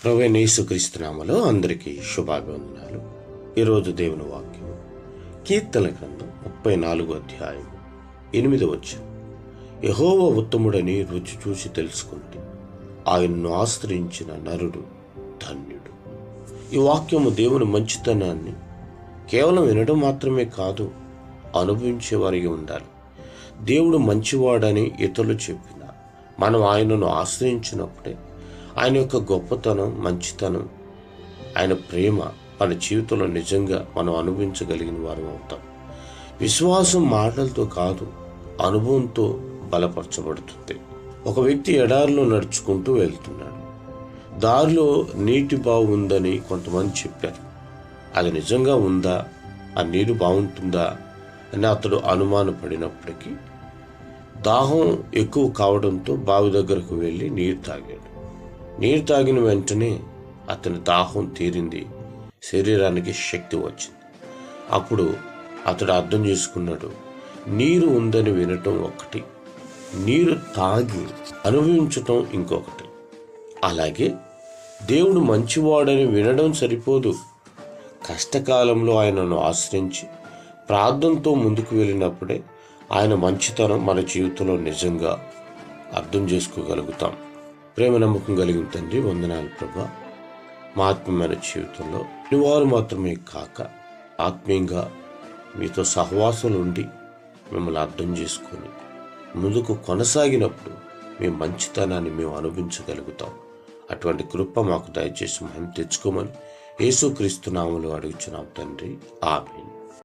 ప్రభువైన యేసుక్రీస్తు నామములో అందరికీ శుభాభివందనాలు. ఈరోజు దేవుని వాక్యము కీర్తన గ్రంథం 34 అధ్యాయం 8వ వచనం. యెహోవా ఉత్తముడని రుచి చూసి తెలుసుకుంటే ఆయన్ను ఆశ్రయించిన నరుడు ధన్యుడు. ఈ వాక్యము దేవుని మంచితనాన్ని కేవలం వినడం మాత్రమే కాదు, అనుభవించేవారికి ఉండాలి. దేవుడు మంచివాడని ఇతరులు చెప్పిన మనం ఆయనను ఆశ్రయించినప్పుడే ఆయన యొక్క గొప్పతనం, మంచితనం, ఆయన ప్రేమ మన జీవితంలో నిజంగా మనం అనుభవించగలిగిన వారు అవుతాం. విశ్వాసం మాటలతో కాదు, అనుభవంతో బలపరచబడుతుంది. ఒక వ్యక్తి ఎడారిలో నడుచుకుంటూ వెళ్తున్నాడు. దారిలో నీటి బావు ఉందని కొంతమంది చెప్పారు. అది నిజంగా ఉందా, ఆ నీరు బాగుంటుందా అని అతడు అనుమానపడినప్పటికీ దాహం ఎక్కువ కావడంతో బావి దగ్గరకు వెళ్ళి నీరు తాగాడు. నీరు తాగిన వెంటనే అతని దాహం తీరింది, శరీరానికి శక్తి వచ్చింది. అప్పుడు అతడు అర్థం చేసుకున్నాడు, నీరు ఉందని వినటం ఒకటి, నీరు తాగి అనుభవించటం ఇంకొకటి. అలాగే దేవుడు మంచివాడని వినడం సరిపోదు, కష్టకాలంలో ఆయనను ఆశ్రయించి ప్రార్థనతో ముందుకు వెళ్ళినప్పుడే ఆయన మంచితనం మన జీవితంలో నిజంగా అర్థం చేసుకోగలుగుతాం. ప్రేమ నమ్మకం కలిగిన తండ్రి, వందనాలు ప్రభా. మా ఆత్మీయమైన జీవితంలో వారు మాత్రమే కాక ఆత్మీయంగా మీతో సహవాసాలు ఉండి మిమ్మల్ని అర్థం చేసుకొని ముందుకు కొనసాగినప్పుడు మీ మంచితనాన్ని మేము అనుభవించగలుగుతాం. అటువంటి కృప మాకు దయచేసి మేము తెచ్చుకోమని యేసుక్రీస్తు నామములో అడుగుచున్నాం తండ్రి, ఆమేన్.